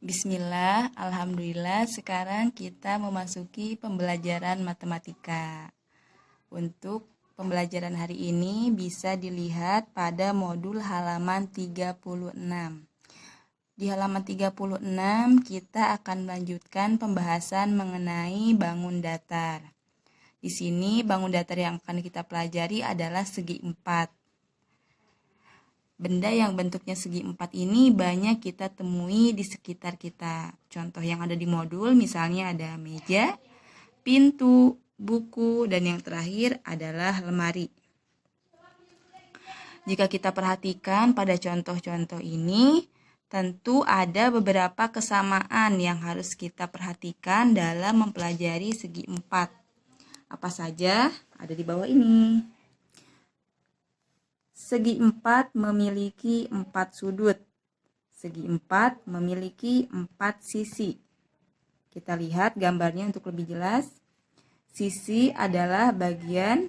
Bismillah, Alhamdulillah, sekarang kita memasuki pembelajaran matematika. Untuk pembelajaran hari ini bisa dilihat pada modul halaman 36. Di halaman 36 kita akan melanjutkan pembahasan mengenai bangun datar. Di sini bangun datar yang akan kita pelajari adalah segi 4. Benda yang bentuknya segi 4 ini banyak kita temui di sekitar kita. Contoh yang ada di modul misalnya ada meja, pintu, buku, dan yang terakhir adalah lemari. Jika kita perhatikan pada contoh-contoh ini, tentu ada beberapa kesamaan yang harus kita perhatikan dalam mempelajari segi 4. Apa saja? Ada di bawah ini. Segi 4 memiliki 4 sudut. Segi 4 memiliki 4 sisi. Kita lihat gambarnya untuk lebih jelas. Sisi adalah bagian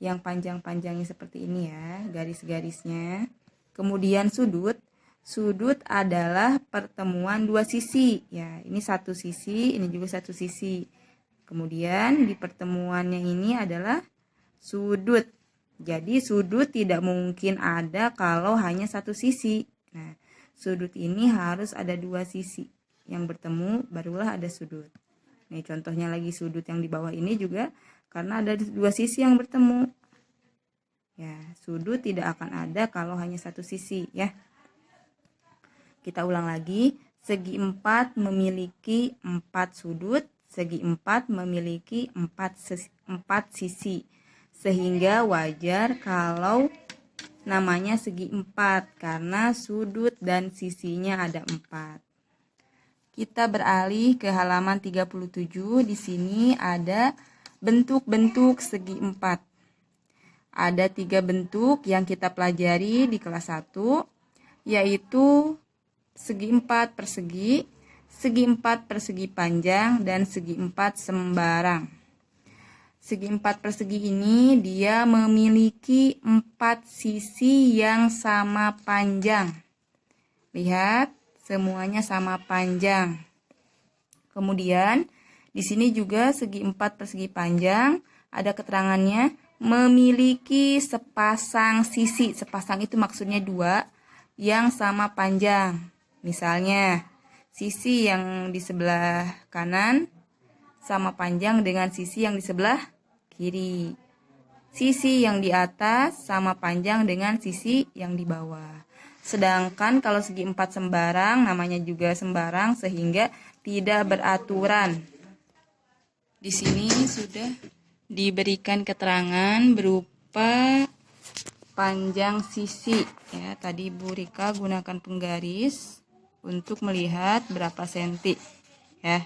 yang panjang-panjangnya seperti ini ya, garis-garisnya. Kemudian sudut. Sudut adalah pertemuan dua sisi. Ya, ini satu sisi, ini juga satu sisi. Kemudian di pertemuannya ini adalah sudut. Jadi sudut tidak mungkin ada kalau hanya satu sisi. Nah, sudut ini harus ada dua sisi yang bertemu, barulah ada sudut. Nih contohnya lagi sudut yang di bawah ini juga karena ada dua sisi yang bertemu. Ya, sudut tidak akan ada kalau hanya satu sisi ya. Kita ulang lagi, segi 4 memiliki 4 sudut, segi 4 memiliki 4 sisi. Sehingga wajar kalau namanya segi 4 karena sudut dan sisinya ada 4. Kita beralih ke halaman 37. Di sini ada bentuk-bentuk segi 4. Ada 3 bentuk yang kita pelajari di kelas 1, yaitu segi 4 persegi, segi 4 persegi panjang, dan segi 4 sembarang. Segi 4 persegi ini dia memiliki 4 sisi yang sama panjang. Lihat, semuanya sama panjang. Kemudian, di sini juga segi 4 persegi panjang, ada keterangannya, memiliki sepasang sisi. Sepasang itu maksudnya 2 yang sama panjang. Misalnya, sisi yang di sebelah kanan sama panjang dengan sisi yang di sebelah kiri. Sisi yang di atas sama panjang dengan sisi yang di bawah. Sedangkan kalau segi 4 sembarang, namanya juga sembarang sehingga tidak beraturan. Di sini sudah diberikan keterangan berupa panjang sisi. Ya, tadi Bu Rika gunakan penggaris untuk melihat berapa senti. Ya.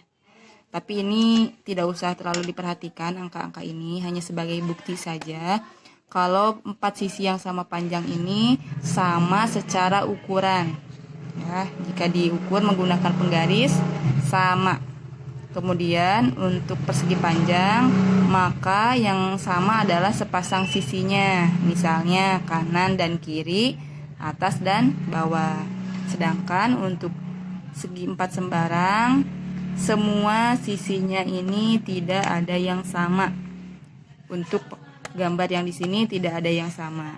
Tapi ini tidak usah terlalu diperhatikan angka-angka ini, hanya sebagai bukti saja kalau 4 sisi yang sama panjang ini sama secara ukuran. Ya, jika diukur menggunakan penggaris sama. Kemudian untuk persegi panjang, maka yang sama adalah sepasang sisinya, misalnya kanan dan kiri, atas dan bawah. Sedangkan untuk segi 4 sembarang, semua sisinya ini tidak ada yang sama. Untuk gambar yang di sini tidak ada yang sama.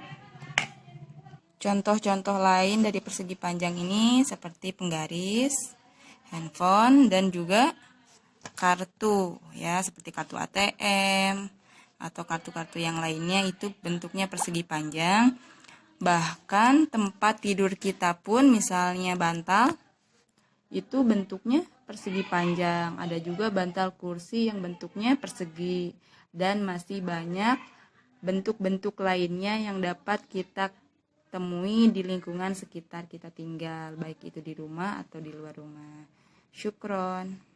Contoh-contoh lain dari persegi panjang ini seperti penggaris, handphone, dan juga kartu ya, seperti kartu ATM atau kartu-kartu yang lainnya itu bentuknya persegi panjang. Bahkan tempat tidur kita pun misalnya bantal itu bentuknya persegi panjang. Ada juga bantal kursi yang bentuknya persegi, dan masih banyak bentuk-bentuk lainnya yang dapat kita temui di lingkungan sekitar kita tinggal, baik itu di rumah atau di luar rumah. Syukron.